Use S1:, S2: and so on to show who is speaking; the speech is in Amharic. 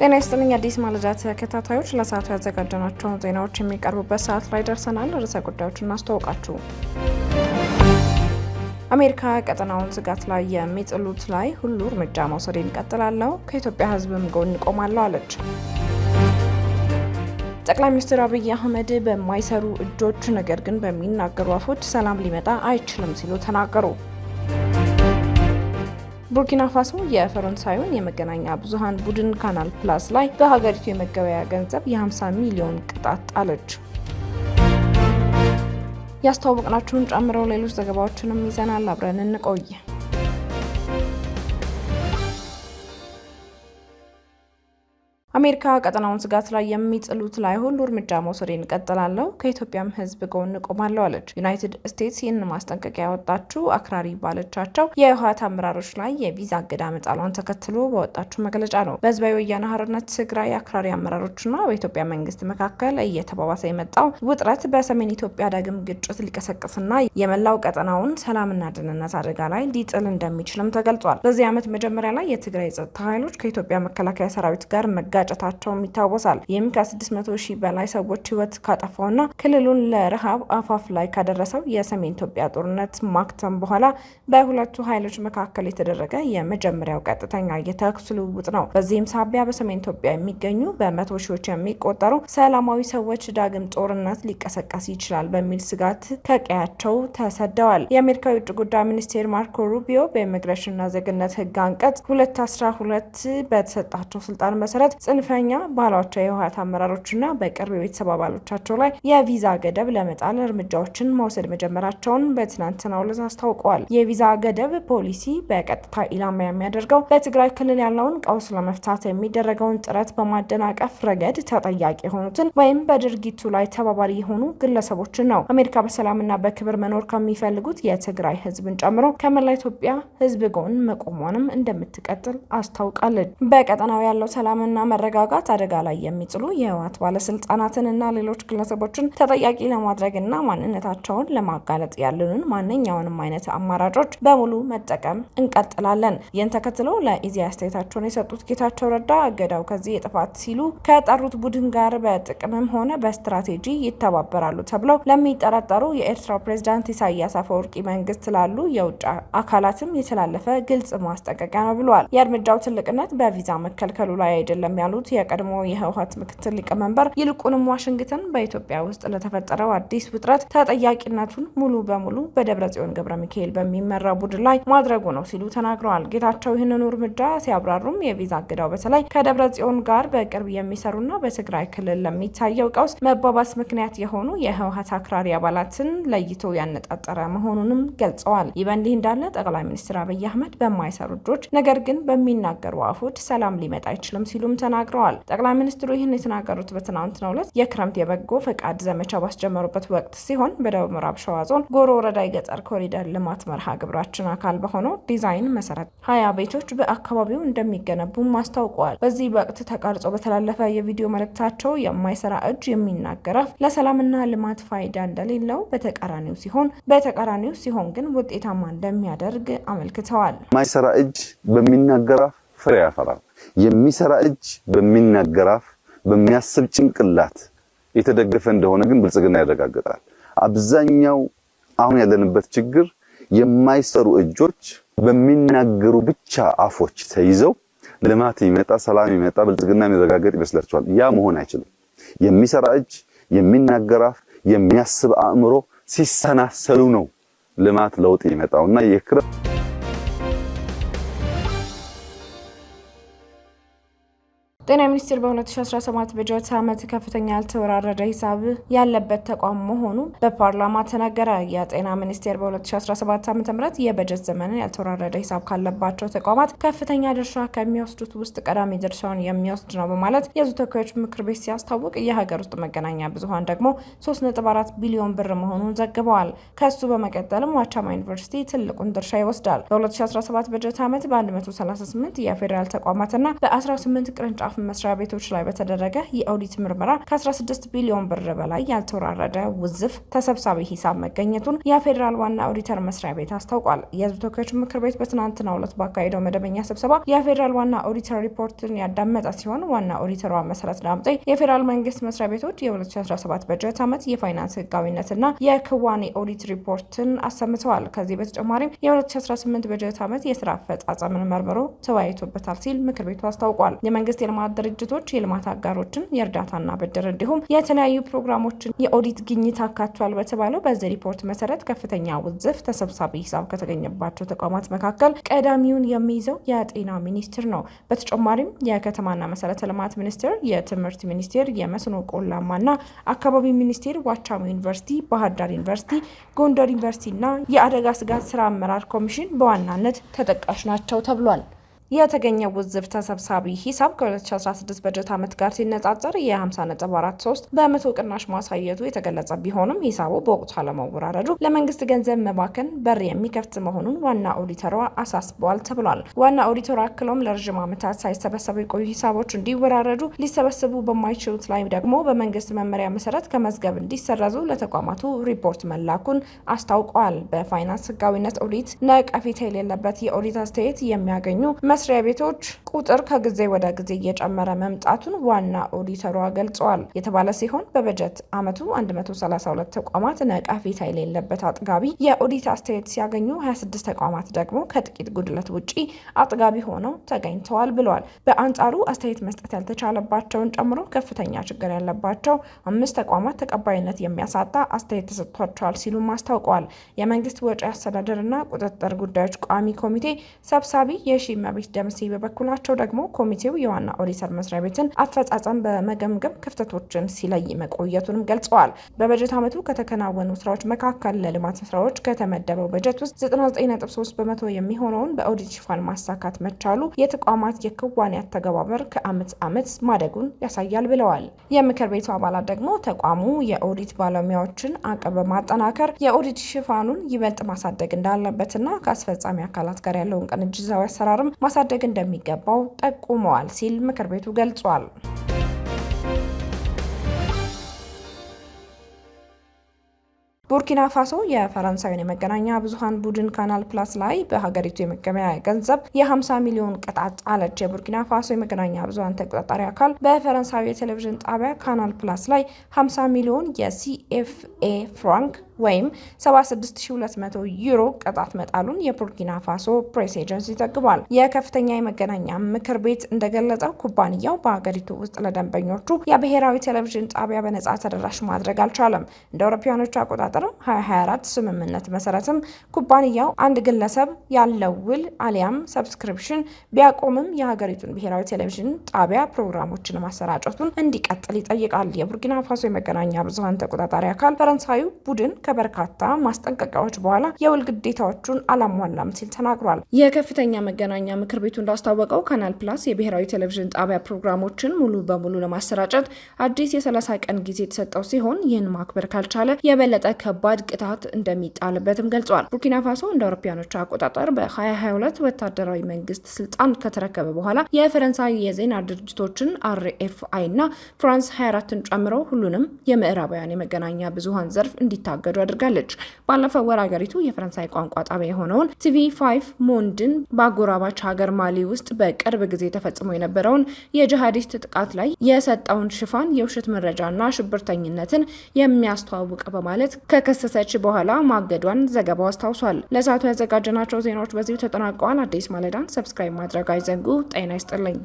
S1: ጤና ይስጥልኝ አዲስ ማለዳ ተከታታዮች ለሰዓቱ ያዘጋጀናቸውን ዜናዎች የሚቀርቡበት ሰዓት ላይ ደርሰናል። ርዕሰ ጉዳዮችን እናስተዋውቃችሁ። አሜሪካ ቀጠናውን ስጋት ላይ የሚጥሉት ላይ ሁሉ እርምጃ መውሰድን እንቀጥላለሁ፣ ከኢትዮጵያ ሕዝብም ጎን ቆማለሁ አለች። ጠቅላይ ሚኒስትር አብይ አህመድ በማይሰሩ እጆች ነገር ግን በሚናገሩ አፎች ሰላም ሊመጣ አይችልም ሲሉ ተናገሩ። ቡርኪና ፋሶ የፈረንሳዩን የመገናኛ ብዙሃን ቡድን ካናል ፕላስ ላይ በሀገሪቱ የመገበያያ ገንዘብ የ50 ሚሊዮን ቅጣት ጣለች። ያስተዋወቅናችሁን ጨምረው ሌሎች ዘገባዎችንም ይዘናል። አብረን እንቆይ። አሜሪካ ቀጠናውን ስጋት ላይ የሚጥሉት ላይ ሁሉ እርምጃ መውሰድን እንቀጥላለሁ፣ ከኢትዮጵያም ሕዝብ ጎን ቆማለሁ አለች። ዩናይትድ ስቴትስ ይህንን ማስጠንቀቂያ ያወጣችው አክራሪ ባለቻቸው የህወሓት አመራሮች ላይ የቪዛ እገዳ መጣሏን ተከትሎ በወጣችው መግለጫ ነው። በህዝባዊ ወያነ ሓርነት ትግራይ አክራሪ አመራሮችና በኢትዮጵያ መንግስት መካከል እየተባባሰ የመጣው ውጥረት በሰሜን ኢትዮጵያ ዳግም ግጭት ሊቀሰቅስና የመላው ቀጠናውን ሰላምና ደህንነት አደጋ ላይ ሊጥል እንደሚችልም ተገልጿል። በዚህ ዓመት መጀመሪያ ላይ የትግራይ ጸጥታ ኃይሎች ከኢትዮጵያ መከላከያ ሰራዊት ጋር መጋጨታቸውም ይታወሳል። ይህም ከ600 ሺህ በላይ ሰዎች ህይወት ካጠፋውና ክልሉን ለረሃብ አፋፍ ላይ ካደረሰው የሰሜን ኢትዮጵያ ጦርነት ማክተም በኋላ በሁለቱ ኃይሎች መካከል የተደረገ የመጀመሪያው ቀጥተኛ የተኩስ ልውውጥ ነው። በዚህም ሳቢያ በሰሜን ኢትዮጵያ የሚገኙ በመቶ ሺዎች የሚቆጠሩ ሰላማዊ ሰዎች ዳግም ጦርነት ሊቀሰቀስ ይችላል በሚል ስጋት ከቀያቸው ተሰደዋል። የአሜሪካ የውጭ ጉዳይ ሚኒስቴር ማርኮ ሩቢዮ በኢሚግሬሽንና ዜግነት ህግ አንቀጽ 212 በተሰጣቸው ስልጣን መሰረት ጽንፈኛ ባሏቸው የህወሓት አመራሮችና በቅርብ የቤተሰብ አባሎቻቸው ላይ የቪዛ ገደብ ለመጣል እርምጃዎችን መውሰድ መጀመራቸውን በትናንትናው ዕለት አስታውቀዋል። የቪዛ ገደብ ፖሊሲ በቀጥታ ኢላማ የሚያደርገው በትግራይ ክልል ያለውን ቀውስ ለመፍታት የሚደረገውን ጥረት በማደናቀፍ ረገድ ተጠያቂ የሆኑትን ወይም በድርጊቱ ላይ ተባባሪ የሆኑ ግለሰቦችን ነው። አሜሪካ በሰላምና በክብር መኖር ከሚፈልጉት የትግራይ ህዝብን ጨምሮ ከመላ ኢትዮጵያ ህዝብ ጎን መቆሟንም እንደምትቀጥል አስታውቃለች። በቀጠናው ያለው ሰላምና መረጋጋት አደጋ ላይ የሚጥሉ የህወሓት ባለስልጣናትን እና ሌሎች ግለሰቦችን ተጠያቂ ለማድረግና ማንነታቸውን ለማጋለጥ ያሉንን ማንኛውንም አይነት አማራጮች በሙሉ መጠቀም እንቀጥላለን። ይህን ተከትሎ ለኢዜአ አስተያየታቸውን የሰጡት ጌታቸው ረዳ እገዳው ከዚህ የጥፋት ሲሉ ከጠሩት ቡድን ጋር በጥቅምም ሆነ በስትራቴጂ ይተባበራሉ ተብለው ለሚጠረጠሩ የኤርትራው ፕሬዝዳንት ኢሳያስ አፈወርቂ መንግስት ላሉ የውጭ አካላትም የተላለፈ ግልጽ ማስጠንቀቂያ ነው ብለዋል። የእርምጃው ትልቅነት በቪዛ መከልከሉ ላይ አይደለም ያሉት የቀድሞ የህወሓት ምክትል ሊቀመንበር ይልቁንም ዋሽንግተን በኢትዮጵያ ውስጥ ለተፈጠረው አዲስ ውጥረት ተጠያቂነቱን ሙሉ በሙሉ በደብረጽዮን ገብረ ሚካኤል በሚመራው ቡድን ላይ ማድረጉ ነው ሲሉ ተናግረዋል። ጌታቸው ይህንን እርምጃ ሲያብራሩም የቪዛ እገዳው በተለይ ከደብረጽዮን ጋር በቅርብ የሚሰሩና በትግራይ ክልል ለሚታየው ቀውስ መባባስ ምክንያት የሆኑ የህወሓት አክራሪ አባላትን ለይቶ ያነጣጠረ መሆኑንም ገልጸዋል። ይህ በእንዲህ እንዳለ ጠቅላይ ሚኒስትር አብይ አህመድ በማይሰሩ እጆች ነገር ግን በሚናገሩ አፎች ሰላም ሊመጣ አይችልም ሲሉም ተናግረዋል። ጠቅላይ ሚኒስትሩ ይህን የተናገሩት በትናንትናው ዕለት የክረምት የበጎ ፈቃድ ዘመቻ ባስጀመሩበት ወቅት ሲሆን በደቡብ ምዕራብ ሸዋ ዞን ጎሮ ወረዳ የገጠር ኮሪደር ልማት መርሃ ግብራችን አካል በሆነው ዲዛይን መሰረት 20 ቤቶች በአካባቢው እንደሚገነቡም አስታውቀዋል። በዚህ ወቅት ተቀርጾ በተላለፈ የቪዲዮ መልእክታቸው የማይሰራ እጅ የሚናገር አፍ ለሰላምና ልማት ፋይዳ እንደሌለው በተቃራኒው ሲሆን ግን ውጤታማ እንደሚያደርግ አመልክተዋል።
S2: የማይሰራ እጅ በሚናገር አፍ ፍሬ ያፈራል። የሚሰራ እጅ በሚናገር አፍ በሚያስብ ጭንቅላት የተደገፈ እንደሆነ ግን ብልጽግና ያረጋግጣል። አብዛኛው አሁን ያለንበት ችግር የማይሰሩ እጆች በሚናገሩ ብቻ አፎች ተይዘው ልማት ይመጣ፣ ሰላም ይመጣ፣ ብልጽግና የሚረጋገጥ ይመስላችኋል? ያ መሆን አይችልም። የሚሰራ እጅ፣ የሚናገር አፍ፣ የሚያስብ አእምሮ ሲሰናሰሉ ነው ልማት ለውጥ ይመጣውና
S1: ጤና ሚኒስቴር በ2017 በጀት ዓመት ከፍተኛ ያልተወራረደ ሂሳብ ያለበት ተቋም መሆኑ በፓርላማ ተነገረ። የጤና ሚኒስቴር በ2017 ዓ.ም የበጀት ዘመን ያልተወራረደ ሂሳብ ካለባቸው ተቋማት ከፍተኛ ድርሻ ከሚወስዱት ውስጥ ቀዳሚ ድርሻውን የሚወስድ ነው በማለት የሕዝብ ተወካዮች ምክር ቤት ሲያስታውቅ፣ የሀገር ውስጥ መገናኛ ብዙሃን ደግሞ 3.4 ቢሊዮን ብር መሆኑን ዘግበዋል። ከሱ በመቀጠልም ዋቻማ ዩኒቨርሲቲ ትልቁን ድርሻ ይወስዳል። በ2017 በጀት ዓመት በ138 የፌዴራል ተቋማትና በ18 ቅርንጫፍ መስሪያ ቤቶች ላይ በተደረገ የኦዲት ምርመራ ከ16 ቢሊዮን ብር በላይ ያልተወራረደ ውዝፍ ተሰብሳቢ ሂሳብ መገኘቱን የፌዴራል ዋና ኦዲተር መስሪያ ቤት አስታውቋል። የህዝብ ተወካዮች ምክር ቤት በትናንትናው ዕለት ባካሄደው መደበኛ ስብሰባ የፌዴራል ዋና ኦዲተር ሪፖርትን ያዳመጠ ሲሆን ዋና ኦዲተሯ መሰረት ዳምጤ የፌዴራል መንግስት መስሪያ ቤቶች የ2017 በጀት ዓመት የፋይናንስ ህጋዊነትና የክዋኔ ኦዲት ሪፖርትን አሰምተዋል። ከዚህ በተጨማሪም የ2018 በጀት ዓመት የስራ አፈጻጸምን መርምሮ ተወያይቶበታል ሲል ምክር ቤቱ አስታውቋል። የመንግስት የልማት ድርጅቶች የልማት አጋሮችን የእርዳታና ብድር እንዲሁም የተለያዩ ፕሮግራሞችን የኦዲት ግኝት አካቷል በተባለው በዚህ ሪፖርት መሰረት ከፍተኛ ውዝፍ ተሰብሳቢ ሂሳብ ከተገኘባቸው ተቋማት መካከል ቀዳሚውን የሚይዘው የጤና ሚኒስቴር ነው። በተጨማሪም የከተማና መሰረተ ልማት ሚኒስቴር፣ የትምህርት ሚኒስቴር፣ የመስኖ ቆላማና አካባቢ ሚኒስቴር፣ ዋቻሞ ዩኒቨርሲቲ፣ ባህር ዳር ዩኒቨርሲቲ፣ ጎንደር ዩኒቨርሲቲ እና የአደጋ ስጋት ስራ አመራር ኮሚሽን በዋናነት ተጠቃሽ ናቸው ተብሏል። የተገኘው ውዝፍ ተሰብሳቢ ሂሳብ ከ2016 በጀት ዓመት ጋር ሲነጻጸር የ50.43 በመቶ ቅናሽ ማሳየቱ የተገለጸ ቢሆንም ሂሳቡ በወቅቱ አለመወራረዱ ለመንግስት ገንዘብ መባከን በር የሚከፍት መሆኑን ዋና ኦዲተሯ አሳስበዋል ተብሏል። ዋና ኦዲተሯ አክለውም ለረዥም ዓመታት ሳይሰበሰቡ የቆዩ ሂሳቦች እንዲወራረዱ፣ ሊሰበሰቡ በማይችሉት ላይ ደግሞ በመንግስት መመሪያ መሰረት ከመዝገብ እንዲሰረዙ ለተቋማቱ ሪፖርት መላኩን አስታውቀዋል። በፋይናንስ ህጋዊነት ኦዲት ነቀፌታ የሌለበት የኦዲት አስተያየት የሚያገኙ መስሪያ ቤቶች ቁጥር ከጊዜ ወደ ጊዜ እየጨመረ መምጣቱን ዋና ኦዲተሯ ገልጸዋል የተባለ ሲሆን በበጀት ዓመቱ 132 ተቋማት ነቀፌታ የሌለበት አጥጋቢ የኦዲት አስተያየት ሲያገኙ 26 ተቋማት ደግሞ ከጥቂት ጉድለት ውጪ አጥጋቢ ሆነው ተገኝተዋል ብለዋል። በአንጻሩ አስተያየት መስጠት ያልተቻለባቸውን ጨምሮ ከፍተኛ ችግር ያለባቸው 5 ተቋማት ተቀባይነት የሚያሳጣ አስተያየት ተሰጥቷቸዋል ሲሉም አስታውቀዋል። የመንግስት ወጪ አስተዳደርና ቁጥጥር ጉዳዮች ቋሚ ኮሚቴ ሰብሳቢ የሺመቤት ደምሴ በበኩላቸው ደግሞ ኮሚቴው የዋና ኦዲተር መስሪያ ቤትን አፈጻጸም በመገምገም ክፍተቶችን ሲለይ መቆየቱንም ገልጸዋል። በበጀት ዓመቱ ከተከናወኑ ስራዎች መካከል ለልማት ስራዎች ከተመደበው በጀት ውስጥ 99.3 በመቶ የሚሆነውን በኦዲት ሽፋን ማሳካት መቻሉ የተቋማት የክዋኔ አተገባበር ከዓመት ዓመት ማደጉን ያሳያል ብለዋል። የምክር ቤቱ አባላት ደግሞ ተቋሙ የኦዲት ባለሙያዎችን አቅም በማጠናከር የኦዲት ሽፋኑን ይበልጥ ማሳደግ እንዳለበትና ከአስፈጻሚ አካላት ጋር ያለውን ቅንጅታዊ አሰራርም ማሳደግ እንደሚገባው ጠቁመዋል ሲል ምክር ቤቱ ገልጿል። ቡርኪና ፋሶ የፈረንሳዩን የመገናኛ ብዙሃን ቡድን ካናል ፕላስ ላይ በሀገሪቱ የመገበያ ገንዘብ የ50 ሚሊዮን ቅጣት ጣለች። የቡርኪና ፋሶ የመገናኛ ብዙሃን ተቆጣጣሪ አካል በፈረንሳዩ የቴሌቪዥን ጣቢያ ካናል ፕላስ ላይ 50 ሚሊዮን የሲኤፍኤ ፍራንክ ወይም 76200 ዩሮ ቅጣት መጣሉን የቡርኪና ፋሶ ፕሬስ ኤጀንሲ ዘግቧል። የከፍተኛ የመገናኛ ምክር ቤት እንደገለጸው ኩባንያው በሀገሪቱ ውስጥ ለደንበኞቹ የብሔራዊ ቴሌቪዥን ጣቢያ በነጻ ተደራሽ ማድረግ አልቻለም። እንደ አውሮፓውያኖቹ አቆጣጠር 2024 ስምምነት መሰረትም ኩባንያው አንድ ግለሰብ ያለው ውል አሊያም ሰብስክሪፕሽን ቢያቆምም የሀገሪቱን ብሔራዊ ቴሌቪዥን ጣቢያ ፕሮግራሞችን ማሰራጨቱን እንዲቀጥል ይጠይቃል። የቡርኪና ፋሶ የመገናኛ ብዙሃን ተቆጣጣሪ አካል ፈረንሳዩ ቡድን ከበርካታ ማስጠንቀቂያዎች በኋላ የውል ግዴታዎቹን አላሟላም ሲል ተናግሯል። የከፍተኛ መገናኛ ምክር ቤቱ እንዳስታወቀው ካናል ፕላስ የብሔራዊ ቴሌቪዥን ጣቢያ ፕሮግራሞችን ሙሉ በሙሉ ለማሰራጨት አዲስ የ30 ቀን ጊዜ የተሰጠው ሲሆን ይህን ማክበር ካልቻለ የበለጠ ከባድ ቅጣት እንደሚጣልበትም ገልጿል። ቡርኪና ፋሶ እንደ አውሮፓውያኖቹ አቆጣጠር በ2022 ወታደራዊ መንግስት ስልጣን ከተረከበ በኋላ የፈረንሳይ የዜና ድርጅቶችን RFI እና ፍራንስ 24ን ጨምሮ ሁሉንም የምዕራባውያን የመገናኛ ብዙሃን ዘርፍ እንዲታገዱ አድርጋለች። ባለፈው ወር ሀገሪቱ የፈረንሳይ ቋንቋ ጣቢያ የሆነውን TV5 ሞንድን በአጎራባች ሀገር ማሊ ውስጥ በቅርብ ጊዜ ተፈጽሞ የነበረውን የጂሃዲስት ጥቃት ላይ የሰጠውን ሽፋን የውሸት መረጃና ሽብርተኝነትን የሚያስተዋውቅ በማለት ከከሰሰች በኋላ ማገዷን ዘገባው አስታውሷል። ለሰዓቱ ያዘጋጀናቸው ዜናዎች በዚሁ ተጠናቀዋል። አዲስ ማለዳን ሰብስክራይብ ማድረግ አይዘንጉ። ጤና ይስጥልኝ።